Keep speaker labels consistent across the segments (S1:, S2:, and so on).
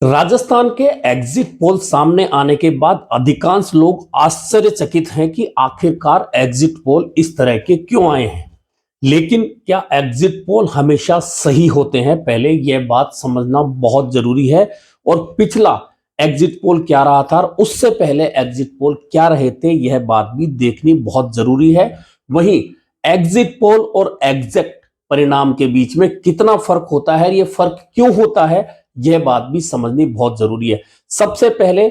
S1: राजस्थान के exit poll सामने आने के बाद अधिकांश लोग आश्चर्यचकित हैं कि आखिरकार एग्जिट पोल इस तरह के क्यों आए हैं। लेकिन क्या एग्जिट पोल हमेशा सही होते हैं, पहले यह बात समझना बहुत जरूरी है। और पिछला एग्जिट पोल क्या रहा था और उससे पहले एग्जिट पोल क्या रहे थे, यह बात भी देखनी बहुत जरूरी है। वहीं एग्जिट पोल और एग्जैक्ट परिणाम के बीच में कितना फर्क होता है, यह फर्क क्यों होता है, यह बात भी समझनी बहुत जरूरी है। सबसे पहले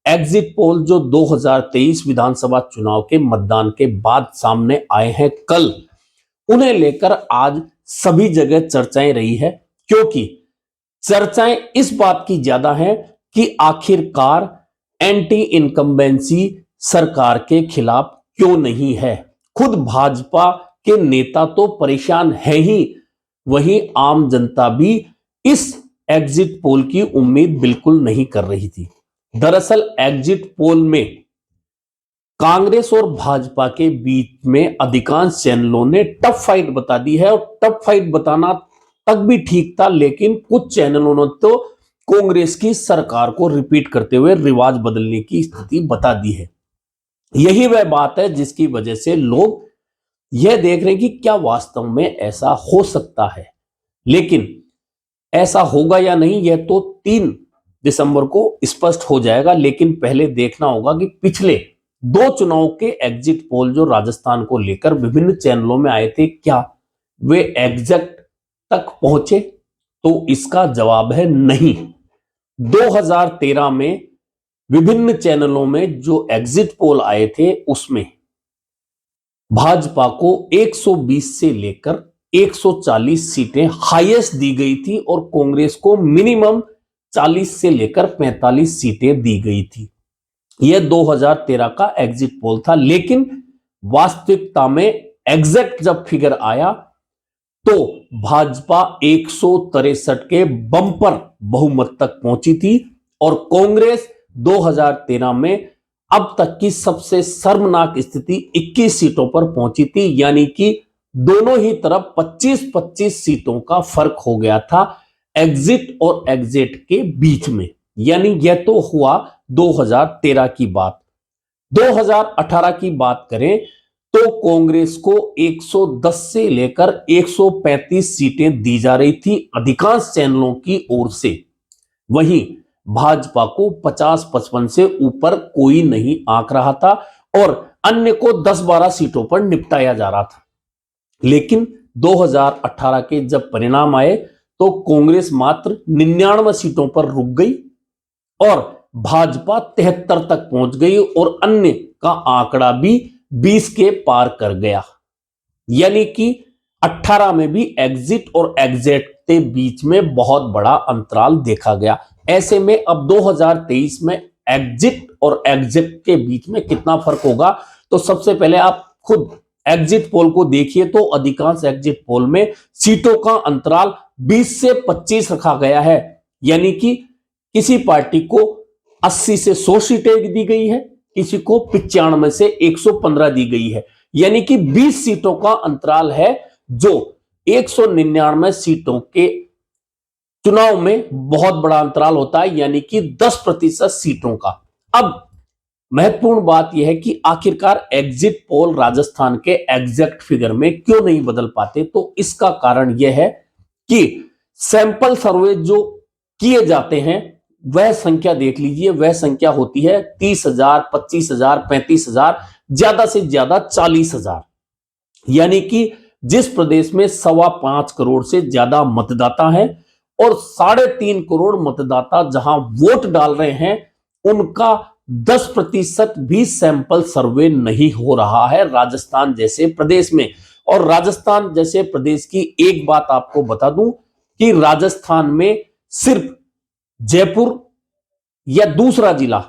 S1: एग्जिट पोल जो 2023 विधानसभा चुनाव के मतदान के बाद सामने आए हैं कल, उन्हें लेकर आज सभी जगह चर्चाएं रही है। क्योंकि चर्चाएं इस बात की ज्यादा हैं कि आखिरकार एंटी इनकम्बेंसी सरकार के खिलाफ क्यों नहीं है। खुद भाजपा के नेता तो परेशान है ही, वहीं आम जनता भी इस एग्जिट पोल की उम्मीद बिल्कुल नहीं कर रही थी। दरअसल एग्जिट पोल में कांग्रेस और भाजपा के बीच में अधिकांश चैनलों ने टफ फाइट बता दी है। और टफ फाइट बताना तक भी ठीक था, लेकिन कुछ चैनलों ने तो कांग्रेस की सरकार को रिपीट करते हुए रिवाज बदलने की स्थिति बता दी है। यही वह बात है जिसकी वजह से लोग यह देख रहे हैं कि क्या वास्तव में ऐसा हो सकता है। लेकिन ऐसा होगा या नहीं, यह तो 3 दिसंबर को स्पष्ट हो जाएगा। लेकिन पहले देखना होगा कि पिछले 2 चुनाव के एग्जिट पोल जो राजस्थान को लेकर विभिन्न चैनलों में आए थे, क्या वे एग्जैक्ट तक पहुंचे? तो इसका जवाब है नहीं। 2013 में विभिन्न चैनलों में जो एग्जिट पोल आए थे, उसमें भाजपा को 120 से लेकर 140 सीटें हाईएस्ट दी गई थी और कांग्रेस को मिनिमम 40 से लेकर 45 सीटें दी गई थी। यह 2013 का एग्जिट पोल था। लेकिन वास्तविकता में एग्जैक्ट जब फिगर आया तो भाजपा 163 के बंपर बहुमत तक पहुंची थी और कांग्रेस 2013 में अब तक की सबसे शर्मनाक स्थिति 21 सीटों पर पहुंची थी। यानी कि दोनों ही तरफ 25-25 सीटों का फर्क हो गया था एग्जिट और एग्जिट के बीच में। यानी यह तो हुआ 2013 की बात। 2018 की बात करें तो कांग्रेस को 110 से लेकर 135 सीटें दी जा रही थी अधिकांश चैनलों की ओर से। वहीं भाजपा को 50-55 से ऊपर कोई नहीं आंक रहा था और अन्य को 10-12 सीटों पर निपटाया जा रहा था। लेकिन 2018 के जब परिणाम आए तो कांग्रेस मात्र 99 सीटों पर रुक गई और भाजपा 73 तक पहुंच गई और अन्य का आंकड़ा भी 20 के पार कर गया। यानी कि 18 में भी एग्जिट और एग्जिट के बीच में बहुत बड़ा अंतराल देखा गया। ऐसे में अब 2023 में एग्जिट और एग्जिट के बीच में कितना फर्क होगा, तो सबसे पहले आप खुद एग्जिट पोल को देखिए तो अधिकांश एग्जिट पोल में सीटों का अंतराल 20 से 25 रखा गया है। यानी कि किसी पार्टी को 80 से 100 सीटें दी गई है, किसी को 95 से 115 दी गई है। यानी कि 20 सीटों का अंतराल है जो 199 सीटों के चुनाव में बहुत बड़ा अंतराल होता है, यानी कि 10% सीटों का। अब महत्वपूर्ण बात यह है कि आखिरकार एग्जिट पोल राजस्थान के एग्जैक्ट फिगर में क्यों नहीं बदल पाते। तो इसका कारण यह है कि सैंपल सर्वे जो किए जाते हैं वह संख्या देख लीजिए, वह संख्या होती है 30,000, 25,000, 35,000, ज्यादा से ज्यादा 40,000। यानी कि जिस प्रदेश में 5.25 करोड़ से ज्यादा मतदाता हैं और 3.5 करोड़ मतदाता जहां वोट डाल रहे हैं, उनका 10% भी सैंपल सर्वे नहीं हो रहा है राजस्थान जैसे प्रदेश में। और राजस्थान जैसे प्रदेश की एक बात आपको बता दूं कि राजस्थान में सिर्फ जयपुर या दूसरा जिला,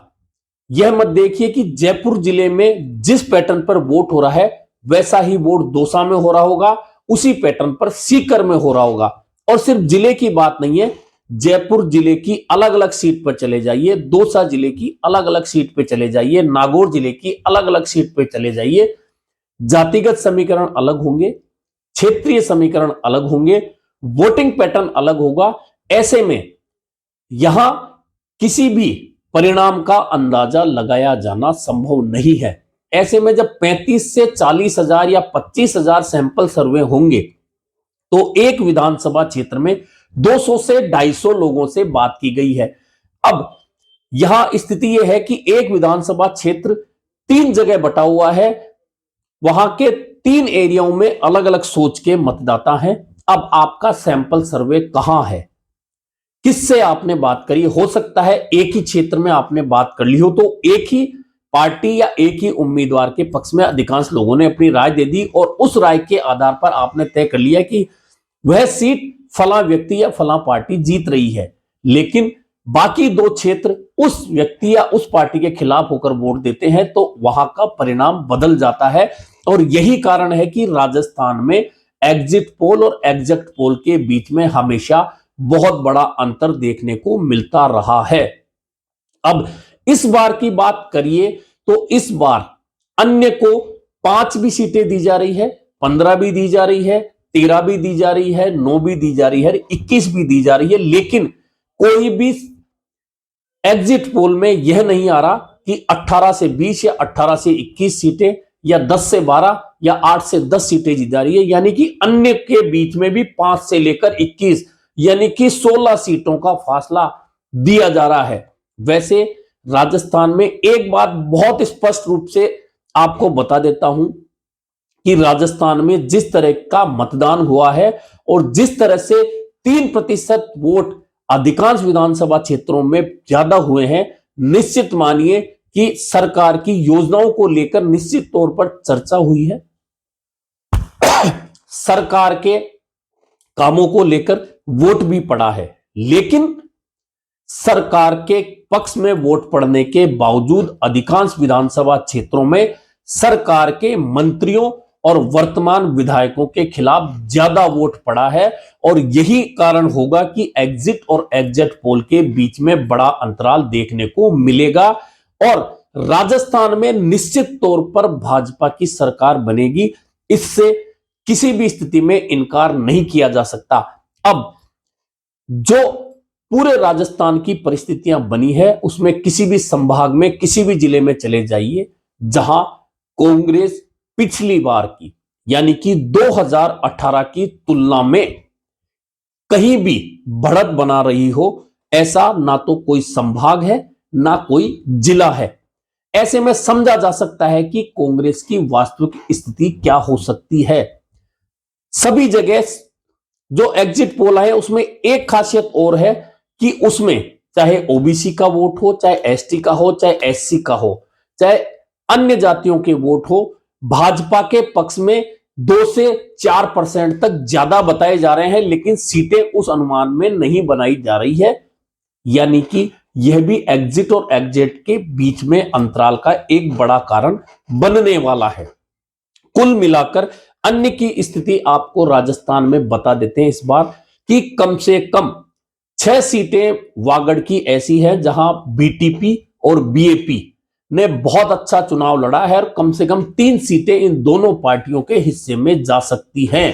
S1: यह मत देखिए कि जयपुर जिले में जिस पैटर्न पर वोट हो रहा है वैसा ही वोट दौसा में हो रहा होगा, उसी पैटर्न पर सीकर में हो रहा होगा। और सिर्फ जिले की बात नहीं है, जयपुर जिले की अलग अलग सीट पर चले जाइए, दौसा जिले की अलग अलग सीट पर चले जाइए, नागौर जिले की अलग अलग सीट पर चले जाइए, जातिगत समीकरण अलग होंगे, क्षेत्रीय समीकरण अलग होंगे, वोटिंग पैटर्न अलग होगा। ऐसे में यहां किसी भी परिणाम का अंदाजा लगाया जाना संभव नहीं है। ऐसे में जब 35 से 40,000 या 25,000 सैंपल सर्वे होंगे तो एक विधानसभा क्षेत्र में 200 से 250 लोगों से बात की गई है। अब यहां स्थिति यह है कि एक विधानसभा क्षेत्र 3 जगह बटा हुआ है, वहां के 3 एरियाओं में अलग अलग सोच के मतदाता हैं। अब आपका सैंपल सर्वे कहां है, किससे आपने बात करी, हो सकता है एक ही क्षेत्र में आपने बात कर ली हो तो एक ही पार्टी या एक ही उम्मीदवार के पक्ष में अधिकांश लोगों ने अपनी राय दे दी और उस राय के आधार पर आपने तय कर लिया कि वह सीट फला व्यक्ति या फला पार्टी जीत रही है, लेकिन बाकी 2 क्षेत्र उस व्यक्ति या उस पार्टी के खिलाफ होकर वोट देते हैं तो वहां का परिणाम बदल जाता है। और यही कारण है कि राजस्थान में एग्जिट पोल और एग्जैक्ट पोल के बीच में हमेशा बहुत बड़ा अंतर देखने को मिलता रहा है। अब इस बार की बात करिए तो इस बार अन्य को 5 भी सीटें दी जा रही है, 15 भी दी जा रही है, 13 भी दी जा रही है, 9 भी दी जा रही है, 21 भी दी जा रही है, लेकिन कोई भी एग्जिट पोल में यह नहीं आ रहा कि 18 से 20 या 18 से 21 सीटें या 10 से 12 या 8 से 10 सीटें जीत जा रही है, यानी कि अन्य के बीच में भी 5 से लेकर 21 यानी कि 16 सीटों का फासला दिया जा रहा है। वैसे राजस्थान में एक बात बहुत स्पष्ट रूप से आपको बता देता हूं कि राजस्थान में जिस तरह का मतदान हुआ है और जिस तरह से 3% वोट अधिकांश विधानसभा क्षेत्रों में ज्यादा हुए हैं, निश्चित मानिए कि सरकार की योजनाओं को लेकर निश्चित तौर पर चर्चा हुई है, सरकार के कामों को लेकर वोट भी पड़ा है, लेकिन सरकार के पक्ष में वोट पड़ने के बावजूद अधिकांश विधानसभा क्षेत्रों में सरकार के मंत्रियों और वर्तमान विधायकों के खिलाफ ज्यादा वोट पड़ा है। और यही कारण होगा कि एग्जिट और एग्जिट पोल के बीच में बड़ा अंतराल देखने को मिलेगा और राजस्थान में निश्चित तौर पर भाजपा की सरकार बनेगी, इससे किसी भी स्थिति में इनकार नहीं किया जा सकता। अब जो पूरे राजस्थान की परिस्थितियां बनी है उसमें किसी भी संभाग में किसी भी जिले में चले जाइए जहां कांग्रेस पिछली बार की यानी कि 2018 की तुलना में कहीं भी बढ़त बना रही हो, ऐसा ना तो कोई संभाग है ना कोई जिला है। ऐसे में समझा जा सकता है कि कांग्रेस की वास्तविक स्थिति क्या हो सकती है। सभी जगह जो एग्जिट पोल है उसमें एक खासियत और है कि उसमें चाहे ओबीसी का वोट हो, चाहे एसटी का हो, चाहे एससी का हो, चाहे अन्य जातियों के वोट हो, भाजपा के पक्ष में 2 से 4% तक ज्यादा बताए जा रहे हैं, लेकिन सीटें उस अनुमान में नहीं बनाई जा रही है, यानी कि यह भी एग्जिट और एग्जिट के बीच में अंतराल का एक बड़ा कारण बनने वाला है। कुल मिलाकर अन्य की स्थिति आपको राजस्थान में बता देते हैं इस बार कि कम से कम 6 सीटें वागड़ की ऐसी है जहां बीटीपी और बीएपी ने बहुत अच्छा चुनाव लड़ा है और कम से कम 3 सीटें इन दोनों पार्टियों के हिस्से में जा सकती हैं।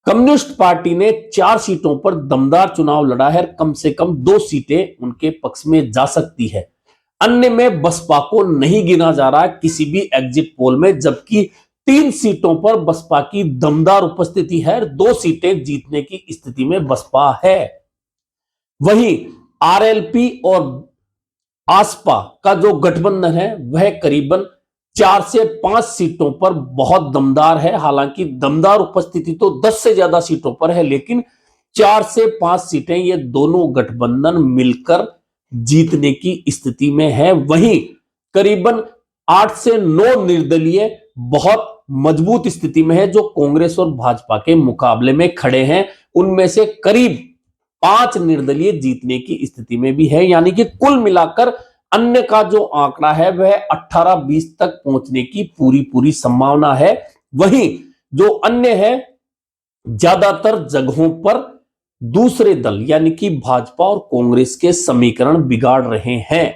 S1: कम्युनिस्ट पार्टी ने 4 सीटों पर दमदार चुनाव लड़ा है, कम से कम 2 सीटें उनके पक्ष में जा सकती है। अन्य में बसपा को नहीं गिना जा रहा है किसी भी एग्जिट पोल में, जबकि 3 सीटों पर बसपा की दमदार उपस्थिति है, 2 सीटें जीतने की स्थिति में बसपा है। वहीं आरएलपी और आसपा का जो गठबंधन है वह करीबन 4 से 5 सीटों पर बहुत दमदार है। हालांकि दमदार उपस्थिति तो 10 से ज्यादा सीटों पर है, लेकिन 4 से 5 सीटें ये दोनों गठबंधन मिलकर जीतने की स्थिति में है। वहीं करीबन 8 से 9 निर्दलीय बहुत मजबूत स्थिति में है जो कांग्रेस और भाजपा के मुकाबले में खड़े हैं। उनमें से करीब 5 निर्दलीय जीतने की स्थिति में भी है, यानी कि कुल मिलाकर अन्य का जो आंकड़ा है वह 18-20 तक पहुंचने की पूरी संभावना है। वहीं जो अन्य है ज्यादातर जगहों पर दूसरे दल यानी कि भाजपा और कांग्रेस के समीकरण बिगाड़ रहे हैं,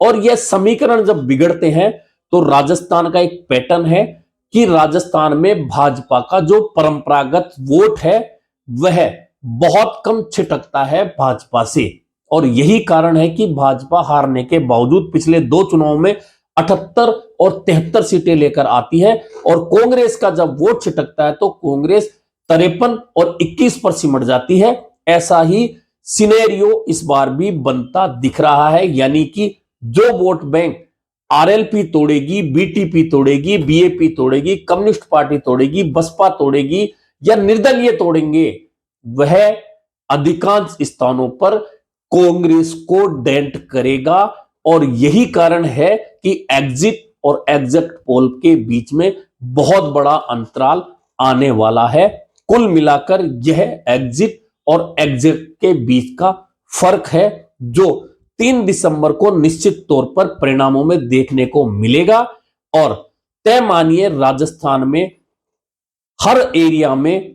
S1: और यह समीकरण जब बिगड़ते हैं तो राजस्थान का एक पैटर्न है कि राजस्थान में भाजपा का जो परंपरागत वोट है वह बहुत कम छिटकता है भाजपा से, और यही कारण है कि भाजपा हारने के बावजूद पिछले 2 चुनाव में 78 और 73 सीटें लेकर आती है, और कांग्रेस का जब वोट छिटकता है तो कांग्रेस 53 और 21 पर सिमट जाती है। ऐसा ही सिनेरियो इस बार भी बनता दिख रहा है, यानी कि जो वोट बैंक आरएलपी तोड़ेगी, बीटीपी तोड़ेगी, बीएपी तोड़ेगी, कम्युनिस्ट पार्टी तोड़ेगी, बसपा तोड़ेगी या निर्दलीय तोड़ेंगे, वह अधिकांश स्थानों पर कांग्रेस को डेंट करेगा। और यही कारण है कि एग्जिट और एग्जिट पोल के बीच में बहुत बड़ा अंतराल आने वाला है। कुल मिलाकर यह एग्जिट और एग्जिट के बीच का फर्क है, जो 3 दिसंबर को निश्चित तौर पर परिणामों में देखने को मिलेगा। और तय मानिए राजस्थान में हर एरिया में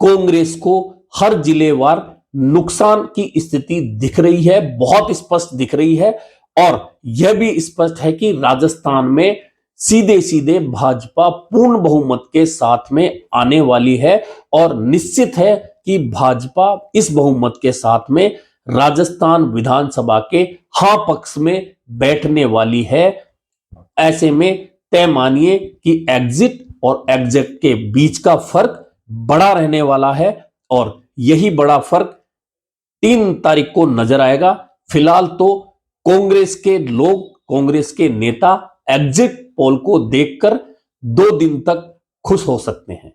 S1: कांग्रेस को हर जिलेवार नुकसान की स्थिति दिख रही है, बहुत स्पष्ट दिख रही है। और यह भी स्पष्ट है कि राजस्थान में सीधे सीधे भाजपा पूर्ण बहुमत के साथ में आने वाली है, और निश्चित है कि भाजपा इस बहुमत के साथ में राजस्थान विधानसभा के हां पक्ष में बैठने वाली है। ऐसे में तय मानिए कि एग्जिट और एग्जिट के बीच का फर्क बड़ा रहने वाला है, और यही बड़ा फर्क 3 तारीख को नजर आएगा। फिलहाल तो कांग्रेस के लोग, कांग्रेस के नेता एग्जिट पोल को देखकर 2 दिन तक खुश हो सकते हैं।